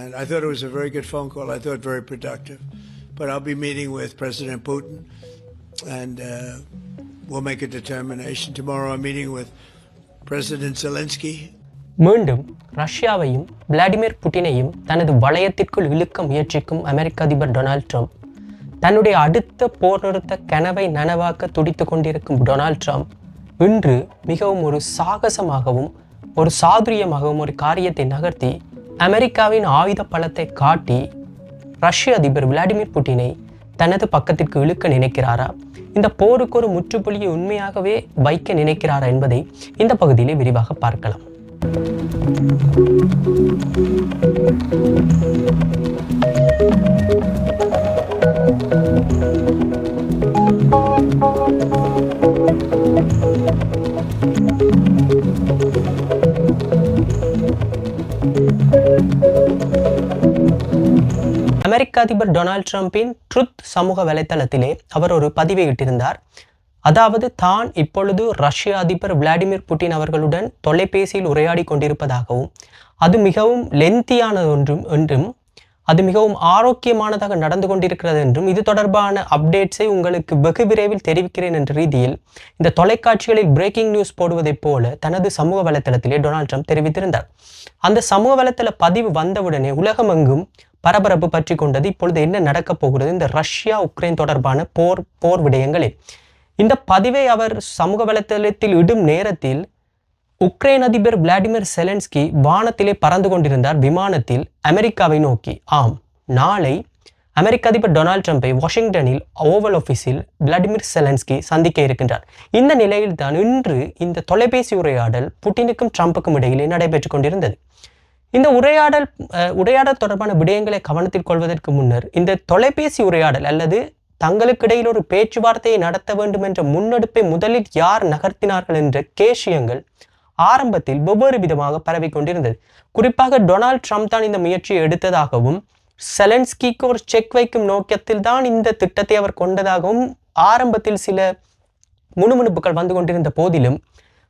And I thought it was a very good phone call. I thought very productive. But I'll be meeting with President Putin, and we'll make a determination. Tomorrow I'm meeting with President Zelensky. மீண்டும் ரஷ்யாவையும் Vladimir புட்டினையும் தனது வளையத்திற்குள் இழுக்க முயற்சிக்கும் அமெரிக்க அதிபர் Donald Trump, தன்னுடைய அடுத்த போர் நிறுத்த கனவை நனவாக்க துடித்து கொண்டிருக்கும் டொனால்ட் ட்ரம்ப் இன்று மிகவும் ஒரு சாகசமாகவும் ஒரு சாதுரியமாகவும் ஒரு காரியத்தை நகர்த்தி அமெரிக்காவின் ஆயுத பலத்தை காட்டி ரஷ்ய அதிபர் விளாடிமிர் புட்டினை தனது பக்கத்திற்கு இழுக்க நினைக்கிறாரா, இந்த போருக்கு ஒரு முற்றுப்புள்ளியை உண்மையாகவே வைக்க நினைக்கிறாரா என்பதை இந்த பகுதியிலே விரிவாக பார்க்கலாம். அமெரிக்க அதிபர் டொனால்ட் ட்ரம்பின் ட்ருத் சமூக வலைத்தளத்திலே அவர் ஒரு பதிவை இட்டிருந்தார். அதாவது தான் இப்பொழுது ரஷ்ய அதிபர் விளாடிமிர் புட்டின் அவர்களுடன் தொலைபேசியில் உரையாடி கொண்டிருப்பதாகவும், அது மிகவும் லென்த்தியானது என்றும் அது மிகவும் ஆரோக்கியமானதாக நடந்து கொண்டிருக்கிறது என்றும், இது தொடர்பான அப்டேட்ஸை உங்களுக்கு வெகு விரைவில் தெரிவிக்கிறேன் என்ற ரீதியில் இந்த தொலைக்காட்சிகளில் பிரேக்கிங் நியூஸ் போடுவதைப் போல தனது சமூக வலைத்தளத்திலே டொனால்ட் ட்ரம்ப் தெரிவித்திருந்தார். அந்த சமூக வலைத்தள பதிவு வந்தவுடனே உலகமெங்கும் பரபரப்பு பற்றி கொண்டது. இப்பொழுது என்ன நடக்கப் போகிறது இந்த ரஷ்யா உக்ரைன் தொடர்பான போர் விடயங்களே. இந்த பதிவை அவர் சமூக வலைத்தளத்தில் இடும் நேரத்தில் உக்ரைன் அதிபர் விளாடிமிர் செலன்ஸ்கி வானத்திலே பறந்து கொண்டிருந்தார் விமானத்தில் அமெரிக்காவை நோக்கி. ஆம், நாளை அமெரிக்க அதிபர் டொனால்ட் ட்ரம்பை வாஷிங்டனில் ஓவல் ஆஃபீஸில் விளாடிமிர் செலன்ஸ்கி சந்திக்க இருக்கின்றார். இந்த நிலையில் தான் இன்று இந்த தொலைபேசி உரையாடல் புட்டினுக்கும் ட்ரம்புக்கும் இடையிலே நடைபெற்றுக் கொண்டிருந்தது. இந்த உரையாடல் தொடர்பான விடயங்களை கவனத்தில் கொள்வதற்கு முன்னர் இந்த தொலைபேசி உரையாடல் அல்லது தங்களுக்கு இடையில் ஒரு பேச்சுவார்த்தையை நடத்த வேண்டும் என்ற முன்னெடுப்பை முதலில் யார் நகர்த்தினார்கள் என்ற கேஷியங்கள் ஆரம்பத்தில் வெவ்வேறு விதமாக பரவிக்கொண்டிருந்தது. குறிப்பாக டொனால்ட் ட்ரம்ப் தான் இந்த முயற்சியை எடுத்ததாகவும், செலன்ஸ்கிக்கு ஒரு செக் வைக்கும் நோக்கத்தில் தான் இந்த திட்டத்தை அவர் கொண்டதாகவும் ஆரம்பத்தில் சில முணுமுணுப்புகள் வந்து கொண்டிருந்த போதிலும்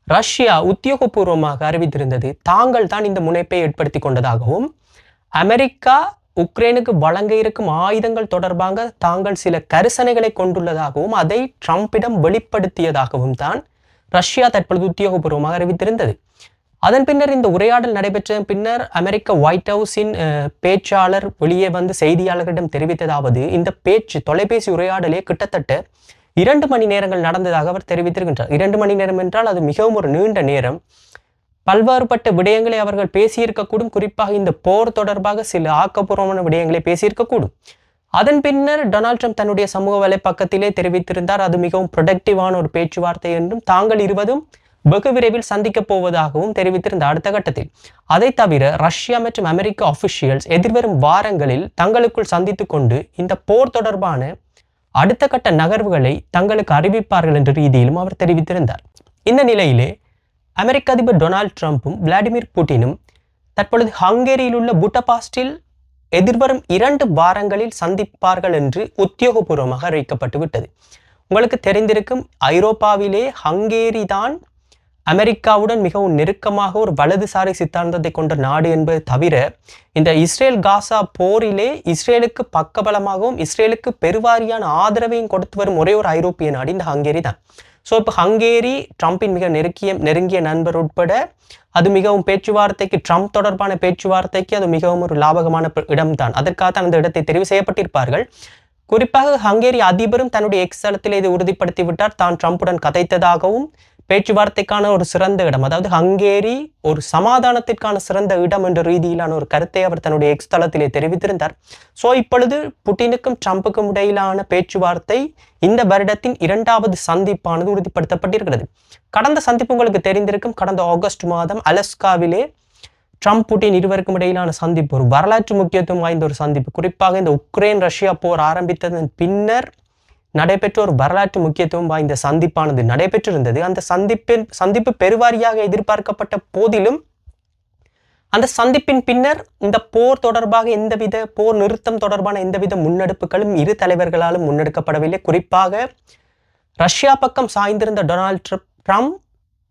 ரஷ்யா உத்தியோகபூர்வமாக அறிவித்திருந்தது தாங்கள் தான் இந்த முனைப்பை ஏற்படுத்தி கொண்டதாகவும், அமெரிக்கா உக்ரைனுக்கு வழங்க இருக்கும் ஆயுதங்கள் தொடர்பாக தாங்கள் சில கரிசனைகளை கொண்டுள்ளதாகவும் அதை ட்ரம்பிடம் வெளிப்படுத்தியதாகவும் தான் ரஷ்யா தற்பொழுது உத்தியோகபூர்வமாக அறிவித்திருந்தது. அதன் பின்னர் இந்த உரையாடல் நடைபெற்ற பின்னர் அமெரிக்க ஒயிட் ஹவுஸின் பேச்சாளர் வெளியே வந்து செய்தியாளர்களிடம் தெரிவித்ததாவது, இந்த தொலைபேசி உரையாடலே கிட்டத்தட்ட 2 மணி நேரங்கள் நடந்ததாக அவர் தெரிவித்திருக்கின்றார். 2 மணி நேரம் என்றால் அது மிகவும் ஒரு நீண்ட நேரம். பல்வேறுபட்ட விடயங்களை அவர்கள் பேசியிருக்கக்கூடும். குறிப்பாக இந்த போர் தொடர்பாக சில ஆக்கப்பூர்வமான விடயங்களை பேசியிருக்கக்கூடும். அதன் பின்னர் டொனால்ட் ட்ரம்ப் தன்னுடைய சமூக வலைப்பக்கத்திலே தெரிவித்திருந்தார், அது மிகவும் ப்ரொடக்டிவான ஒரு பேச்சுவார்த்தை என்றும் தாங்கள் இருவரும் வெகு விரைவில் சந்திக்கப் போவதாகவும் தெரிவித்திருந்த அடுத்த கட்டத்தில். அதை தவிர ரஷ்யா மற்றும் அமெரிக்க ஆஃபிஷியல்ஸ் எதிர்வரும் வாரங்களில் தங்களுக்குள் சந்தித்து கொண்டு இந்த போர் தொடர்பான அடுத்த கட்ட நகர்வுகளை தங்களுக்கு அறிவிப்பார்கள் என்ற ரீதியிலும் அவர் தெரிவித்திருந்தார். இந்த நிலையிலே அமெரிக்க அதிபர் டொனால்ட் ட்ரம்பும் விளாடிமிர் புட்டினும் தற்பொழுது ஹங்கேரியில் உள்ள புட்டபாஸ்டில் எதிர்வரும் 2 வாரங்களில் சந்திப்பார்கள் என்று உத்தியோகபூர்வமாக அறிவிக்கப்பட்டு விட்டது. உங்களுக்கு தெரிந்திருக்கும், ஐரோப்பாவிலே ஹங்கேரி தான் அமெரிக்காவுடன் மிகவும் நெருக்கமாக ஒரு வலதுசாரி சித்தாந்தத்தை கொண்ட நாடு என்பது தவிர, இந்த இஸ்ரேல் காசா போரிலே இஸ்ரேலுக்கு பக்கபலமாகவும் இஸ்ரேலுக்கு பெருவாரியான ஆதரவையும் கொடுத்து வரும் ஒரே ஒரு ஐரோப்பிய நாடு இந்த ஹங்கேரி தான். ஸோ இப்போ ஹங்கேரி ட்ரம்பின் மிக நெருங்கிய நண்பர் உட்பட அது மிகவும் பேச்சுவார்த்தைக்கு, ட்ரம்ப் தொடர்பான பேச்சுவார்த்தைக்கு அது மிகவும் ஒரு லாபகமான இடம்தான். அதற்காக அந்த இடத்தை தெரிவு செய்யப்பட்டிருப்பார்கள். குறிப்பாக ஹங்கேரி அதிபரும் தன்னுடைய எக்ஸ் தளத்தில் இதை உறுதிப்படுத்தி விட்டார். தான் ட்ரம்புடன் கதைத்ததாகவும், பேச்சுவார்த்தைக்கான ஒரு சிறந்த இடம், அதாவது ஹங்கேரி ஒரு சமாதானத்திற்கான சிறந்த இடம் என்ற ரீதியிலான ஒரு கருத்தை அவர் தன்னுடைய எக்ஸ் தளத்திலே தெரிவித்திருந்தார். ஸோ இப்பொழுது புட்டினுக்கும் ட்ரம்புக்கும் இடையிலான பேச்சுவார்த்தை இந்த வருடத்தின் 2வது சந்திப்பானது உறுதிப்படுத்தப்பட்டிருக்கிறது. கடந்த சந்திப்பு உங்களுக்கு தெரிந்திருக்கும், கடந்த ஆகஸ்ட் மாதம் அலஸ்காவிலே ட்ரம்ப் புட்டின் இருவருக்கும் இடையிலான சந்திப்பு ஒரு வரலாற்று முக்கியத்துவம் வாய்ந்த ஒரு சந்திப்பு. குறிப்பாக இந்த உக்ரைன் ரஷ்யா போர் ஆரம்பித்ததன் பின்னர் நடைபெற்ற ஒரு வரலாற்று முக்கியத்துவம் வாய்ந்த சந்திப்பானது நடைபெற்றிருந்தது. அந்த சந்திப்பு பெருவாரியாக எதிர்பார்க்கப்பட்ட போதிலும் அந்த சந்திப்பின் பின்னர் இந்த போர் தொடர்பாக போர் நிறுத்தம் தொடர்பான எந்தவித முன்னெடுப்புகளும் இரு தலைவர்களாலும் முன்னெடுக்கப்படவில்லை. குறிப்பாக ரஷ்யா பக்கம் சாய்ந்திருந்த டொனால்ட் ட்ரம்ப்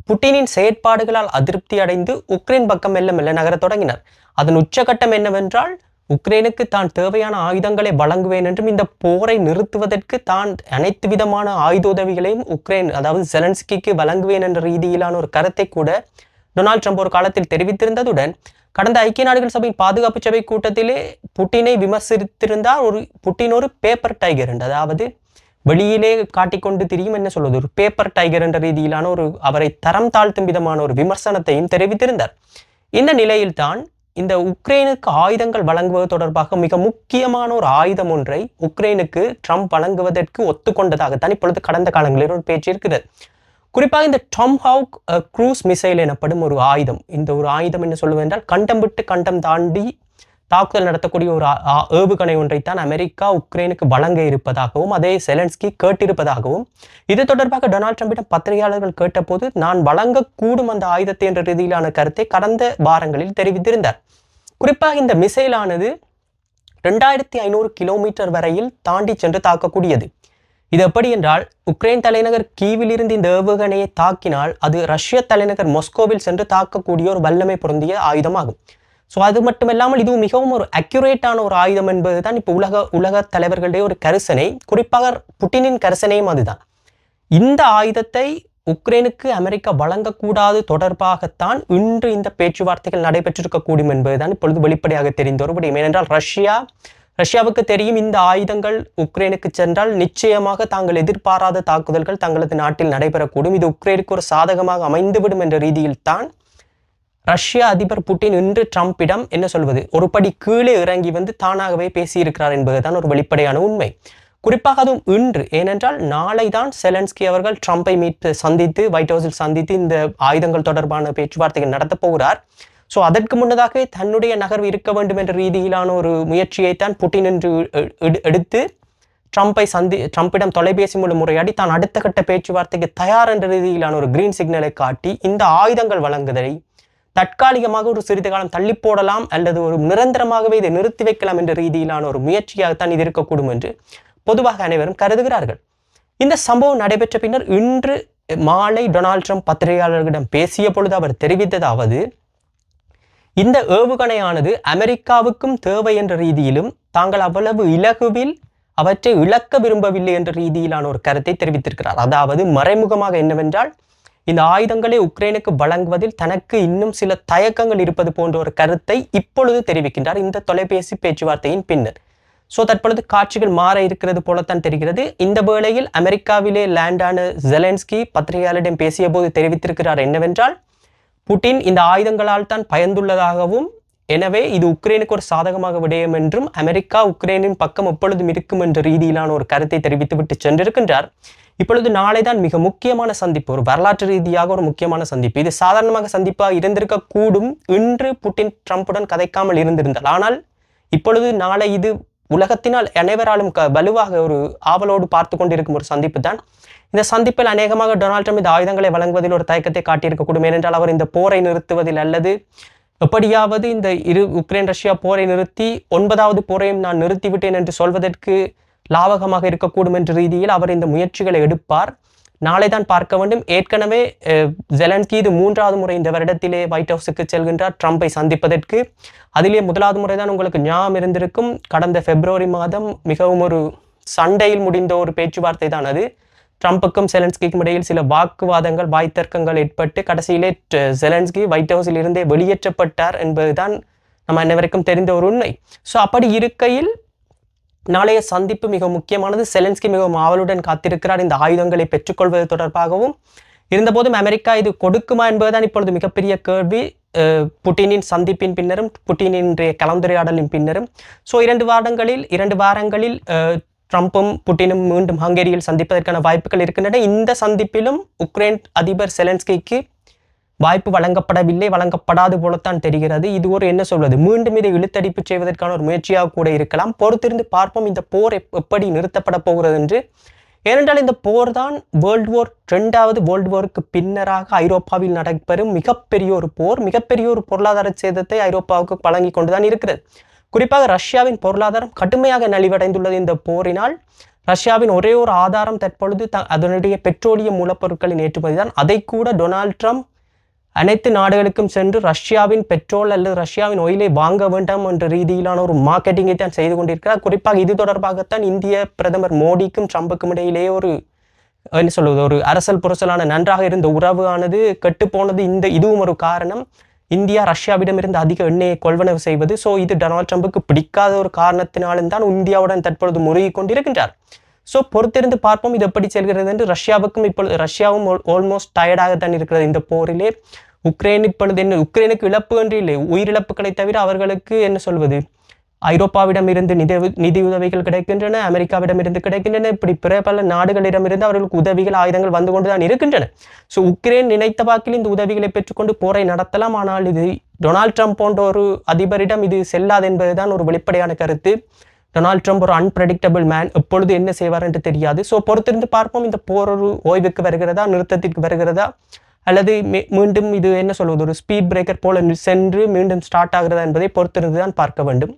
புட்டினின் செயற்பாடுகளால் அதிருப்தி அடைந்து உக்ரைன் பக்கம் மெல்ல மெல்ல நகரத் தொடங்கினார். அதன் உச்சகட்டம் என்னவென்றால், உக்ரைனுக்கு தான் தேவையான ஆயுதங்களை வழங்குவேன் என்றும் இந்த போரை நிறுத்துவதற்கு தான் அனைத்து விதமான ஆயுத உதவிகளையும் உக்ரைன் அதாவது செலன்ஸ்கிக்கு வழங்குவேன் என்ற ரீதியிலான ஒரு கருத்தை கூட டொனால்ட் ட்ரம்ப் ஒரு காலத்தில் தெரிவித்திருந்ததுடன் கடந்த ஐக்கிய நாடுகள் சபை பாதுகாப்பு சபை கூட்டத்திலே புட்டினை விமர்சித்திருந்தால் புட்டின் ஒரு பேப்பர் டைகர் என்று, அதாவது வெளியிலே காட்டிக்கொண்டு திரியும் என்ன சொல்வது ஒரு பேப்பர் டைகர் என்ற ரீதியிலான ஒரு அவரை தரம் தாழ்த்தும் விதமான ஒரு விமர்சனத்தையும் தெரிவித்திருந்தார். இந்த நிலையில்தான் இந்த உக்ரைனுக்கு ஆயுதங்கள் வழங்குவது தொடர்பாக மிக முக்கியமான ஒரு ஆயுதம் ஒன்றை உக்ரைனுக்கு ட்ரம்ப் வழங்குவதற்கு ஒத்துக்கொண்டதாகத்தான் இப்பொழுது கடந்த காலங்களில் ஒரு பேச்சு இருக்கிறது. குறிப்பாக இந்த டாம்ஹாக் க்ரூஸ் மிசைல் எனப்படும் ஒரு ஆயுதம், இந்த ஒரு ஆயுதம் என்ன சொல்லுவென்றால் கண்டம் விட்டு கண்டம் தாண்டி தாக்குதல் நடத்தக்கூடிய ஒரு ஏவுகணை ஒன்றைத்தான் அமெரிக்கா உக்ரைனுக்கு வழங்க இருப்பதாகவும் அதை செலன்ஸ்கி கேட்டிருப்பதாகவும் இது தொடர்பாக டொனால்ட் ட்ரம்பிடம் பத்திரிகையாளர்கள் கேட்டபோது நான் வழங்கக்கூடும் அந்த ஆயுதத்தை என்ற ரீதியிலான கருத்தை கடந்த வாரங்களில் தெரிவித்திருந்தார். குறிப்பாக இந்த மிசைலானது 2500 கிலோமீட்டர் வரையில் தாண்டி சென்று தாக்கக்கூடியது. இது எப்படி என்றால் உக்ரைன் தலைநகர் கீவில் இருந்து இந்த ஏவுகணையை தாக்கினால் அது ரஷ்ய தலைநகர் மொஸ்கோவில் சென்று தாக்கக்கூடிய ஒரு வல்லமை பொருந்திய ஆயுதமாகும். ஸோ அது மட்டுமில்லாமல் இது மிகவும் ஒரு அக்யூரேட்டான ஒரு ஆயுதம் என்பது தான் இப்போ உலக தலைவர்களுடைய ஒரு கரிசனை, குறிப்பாக புட்டினின் கரிசனையும் அதுதான். இந்த ஆயுதத்தை உக்ரைனுக்கு அமெரிக்கா வழங்கக்கூடாது தொடர்பாகத்தான் இன்று இந்த பேச்சுவார்த்தைகள் நடைபெற்றிருக்கக்கூடும் என்பதுதான் இப்பொழுது வெளிப்படையாக தெரிந்த ஒரு விடயம். ஏனென்றால் ரஷ்யாவுக்கு தெரியும் இந்த ஆயுதங்கள் உக்ரைனுக்கு சென்றால் நிச்சயமாக தாங்கள் எதிர்பாராத தாக்குதல்கள் தங்களது நாட்டில் நடைபெறக்கூடும், இது உக்ரைனுக்கு ஒரு சாதகமாக அமைந்துவிடும் என்ற ரீதியில் தான் ரஷ்ய அதிபர் புட்டின் இன்று ட்ரம்பிடம் என்ன சொல்வது ஒரு படி கீழே இறங்கி வந்து தானாகவே பேசியிருக்கிறார் என்பதுதான் ஒரு வெளிப்படையான உண்மை. குறிப்பாக அதுவும் இன்று, ஏனென்றால் நாளை தான் செலன்ஸ்கி அவர்கள் ட்ரம்பை சந்தித்து ஒயிட் ஹவுஸில் சந்தித்து இந்த ஆயுதங்கள் தொடர்பான பேச்சுவார்த்தைகள் நடத்தப் போகிறார். ஸோ அதற்கு முன்னதாக தன்னுடைய நகர்வு இருக்க வேண்டும் என்ற ரீதியிலான ஒரு முயற்சியைத்தான் புட்டின் என்று எடுத்து ட்ரம்பிடம் தொலைபேசி மூலம் முறையாடி தான் அடுத்த கட்ட பேச்சுவார்த்தைக்கு தயார் என்ற ரீதியிலான ஒரு கிரீன் சிக்னலை காட்டி இந்த ஆயுதங்கள் வழங்குவதை தற்காலிகமாக ஒரு சிறிது காலம் தள்ளி போடலாம் அல்லது ஒரு நிரந்தரமாகவே இதை நிறுத்தி வைக்கலாம் என்ற ரீதியிலான ஒரு முயற்சியாகத்தான் இது இருக்கக்கூடும் என்று பொதுவாக அனைவரும் கருதுகிறார்கள். இந்த சம்பவம் நடைபெற்ற பின்னர் இன்று மாலை டொனால்ட் ட்ரம்ப் பத்திரிகையாளர்களிடம் பேசிய பொழுது அவர் தெரிவித்ததாவது இந்த ஏவுகணையானது அமெரிக்காவுக்கும் தேவை என்ற ரீதியிலும் தாங்கள் அவ்வளவு இலகுவில் அவற்றை இழக்க விரும்பவில்லை என்ற ரீதியிலான ஒரு கருத்தை தெரிவித்திருக்கிறார். அதாவது மறைமுகமாக என்னவென்றால் இந்த ஆயுதங்களை உக்ரைனுக்கு வழங்குவதில் தனக்கு இன்னும் சில தயக்கங்கள் இருப்பது போன்ற ஒரு கருத்தை இப்பொழுது தெரிவிக்கின்றார் இந்த தொலைபேசி பேச்சுவார்த்தையின் பின்னர். ஸோ தற்பொழுது காட்சிகள் மாற இருக்கிறது போலத்தான் தெரிகிறது. இந்த வேளையில் அமெரிக்காவிலே லேண்டான ஜெலன்ஸ்கி பத்திரிகையாளரிடம் பேசிய போது தெரிவித்திருக்கிறார் என்னவென்றால் புட்டின் இந்த ஆயுதங்களால் தான் பயந்துள்ளதாகவும் எனவே இது உக்ரைனுக்கு ஒரு சாதகமாக விடயம் என்றும் அமெரிக்கா உக்ரைனின் பக்கம் எப்பொழுதும் இருக்கும் என்ற ரீதியிலான ஒரு கருத்தை தெரிவித்துவிட்டு சென்றிருக்கின்றார். இப்பொழுது நாளை தான் மிக முக்கியமான சந்திப்பு, ஒரு வரலாற்று ரீதியாக ஒரு முக்கியமான சந்திப்பு. இது சாதாரணமாக சந்திப்பாக இருந்திருக்க கூடும் இன்று புட்டின் ட்ரம்புடன் கதைக்காமல் இருந்திருந்தால். ஆனால் இப்பொழுது நாளை இது உலகத்தினால் அனைவராலும் வலுவாக ஒரு ஆவலோடு பார்த்து கொண்டிருக்கும் ஒரு சந்திப்பு தான். இந்த சந்திப்பில் அநேகமாக டொனால்ட் ட்ரம்ப் இந்த ஆயுதங்களை வழங்குவதில் ஒரு தயக்கத்தை காட்டியிருக்கக்கூடும். ஏனென்றால் அவர் இந்த போரை நிறுத்துவதில் அல்லது எப்படியாவது இந்த உக்ரைன் ரஷ்யா போரை நிறுத்தி 9வது போரையும் நான் நிறுத்திவிட்டேன் என்று சொல்வதற்கு லாபகமாக இருக்கக்கூடும் என்ற ரீதியில் அவர் இந்த முயற்சிகளை எடுப்பார். நாளை தான் பார்க்க வேண்டும். ஏற்கனவே ஜெலன்ஸ்கி இது 3வது முறை இந்த வருடத்திலே ஒயிட் ஹவுஸுக்கு செல்கின்றார் ட்ரம்பை சந்திப்பதற்கு. அதிலே முதலாவது முறை தான் உங்களுக்கு ஞாபகம் இருந்திருக்கும், கடந்த பிப்ரவரி மாதம் மிகவும் ஒரு சண்டையில் முடிந்த ஒரு பேச்சுவார்த்தை தான் அது. ட்ரம்புக்கும் செலன்ஸ்கிக்கும் இடையில் சில வாக்குவாதங்கள் வாய்த்தர்க்கங்கள் ஏற்பட்டு கடைசியிலே செலன்ஸ்கி ஒயிட் ஹவுஸில் இருந்தே வெளியேற்றப்பட்டார் என்பதுதான் நம்ம அனைவருக்கும் தெரிந்த ஒரு உண்மை. ஸோ அப்படி இருக்கையில் நாளைய சந்திப்பு மிக முக்கியமானது. செலன்ஸ்கி மிகவும் ஆவலுடன் காத்திருக்கிறார் இந்த ஆயுதங்களை பெற்றுக்கொள்வது தொடர்பாகவும். இருந்தபோதும் அமெரிக்கா இது கொடுக்குமா என்பதுதான் இப்பொழுது மிகப்பெரிய கேள்வி. புட்டினின் சந்திப்பின் பின்னரும் புட்டினின் கலந்துரையாடலின் பின்னரும். ஸோ 2 வாரங்களில் ட்ரம்பும் புட்டினும் மீண்டும் ஹங்கேரியில் சந்திப்பதற்கான வாய்ப்புகள் இருக்கின்றன. இந்த சந்திப்பிலும் உக்ரைன் அதிபர் செலன்ஸ்கிக்கு வாய்ப்பு வழங்கப்படாது போலத்தான் தெரிகிறது. இது ஒரு என்ன சொல்வது மீண்டும் இதை இழுத்தடிப்பு செய்வதற்கான ஒரு முயற்சியாக கூட இருக்கலாம். பொறுத்திருந்து பார்ப்போம் இந்த போர் எப்படி நிறுத்தப்பட போகிறது என்று. ஏனென்றால் இந்த போர் தான் இரண்டாவது வேர்ல்டு வாருக்கு பின்னராக ஐரோப்பாவில் நடைபெறும் மிகப்பெரிய ஒரு போர், மிகப்பெரிய ஒரு பொருளாதார சேதத்தை ஐரோப்பாவுக்கு வழங்கி கொண்டுதான் இருக்கிறது. குறிப்பாக ரஷ்யாவின் பொருளாதாரம் கடுமையாக நலிவடைந்துள்ளது இந்த போரினால். ரஷ்யாவின் ஒரே ஒரு ஆதாரம் தற்பொழுது அதனுடைய பெட்ரோலிய மூலப்பொருட்களின் ஏற்றுமதி தான். அதை கூட டொனால்ட் ட்ரம்ப் அனைத்து நாடுகளுக்கும் சென்று ரஷ்யாவின் பெட்ரோல் அல்லது ரஷ்யாவின் ஆயிலை வாங்க வேண்டாம் என்ற ரீதியிலான ஒரு மார்க்கெட்டிங்கை தான் செய்து கொண்டிருக்கிறார். குறிப்பாக இது தொடர்பாகத்தான் இந்திய பிரதமர் மோடிக்கும் ட்ரம்புக்கும் இடையிலேயே ஒரு என்ன சொல்வது ஒரு அரசல் புரசலான நன்றாக இருந்த உறவானது கெட்டுப்போனது. இதுவும் ஒரு காரணம். இந்தியா ரஷ்யாவிடமிருந்து அதிக எண்ணெயை கொள்வனவு செய்வது. ஸோ இது டொனால்ட் ட்ரம்புக்கு பிடிக்காத ஒரு காரணத்தினாலும் தான் இந்தியாவுடன் தற்பொழுது முறுகி கொண்டிருக்கின்றார். ஸோ பொறுத்திருந்து பார்ப்போம் இது எப்படி செல்கிறது என்று. ரஷ்யாவும் ஆல்மோஸ்ட் டயர்டாகத்தான் இருக்கிறது இந்த போரிலே. உக்ரைனுக்கு இழப்பு என்று இல்லை, உயிரிழப்புகளை தவிர அவர்களுக்கு என்ன சொல்வது, ஐரோப்பாவிடமிருந்து நிதி உதவிகள் கிடைக்கின்றன, அமெரிக்காவிடமிருந்து கிடைக்கின்றன, இப்படி பல நாடுகளிடமிருந்து அவர்களுக்கு உதவிகள் ஆயுதங்கள் வந்து கொண்டுதான் இருக்கின்றன. ஸோ உக்ரைன் நினைத்த வாக்கில் இந்த உதவிகளை பெற்றுக்கொண்டு போரை நடத்தலாம். ஆனால் இது டொனால்ட் ட்ரம்ப் போன்ற ஒரு அதிபரிடம் இது செல்லாது என்பதுதான் ஒரு வெளிப்படையான கருத்து. டொனால்ட் ட்ரம்ப் ஒரு அன்பிரடிக்டபிள் மேன், எப்பொழுது என்ன செய்வார் என்று தெரியாது. ஸோ பொறுத்திருந்து பார்ப்போம் இந்த போர் ஒரு ஓய்வுக்கு வருகிறதா, நிறுத்தத்திற்கு வருகிறதா, அல்லது மீண்டும் இது என்ன சொல்வது ஒரு ஸ்பீட் பிரேக்கர் போல சென்று மீண்டும் ஸ்டார்ட் ஆகிறதா என்பதை பொறுத்திருந்து தான் பார்க்க வேண்டும்.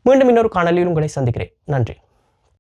மீண்டும் இன்னொரு காணொலியில் உங்களை சந்திக்கிறேன். நன்றி.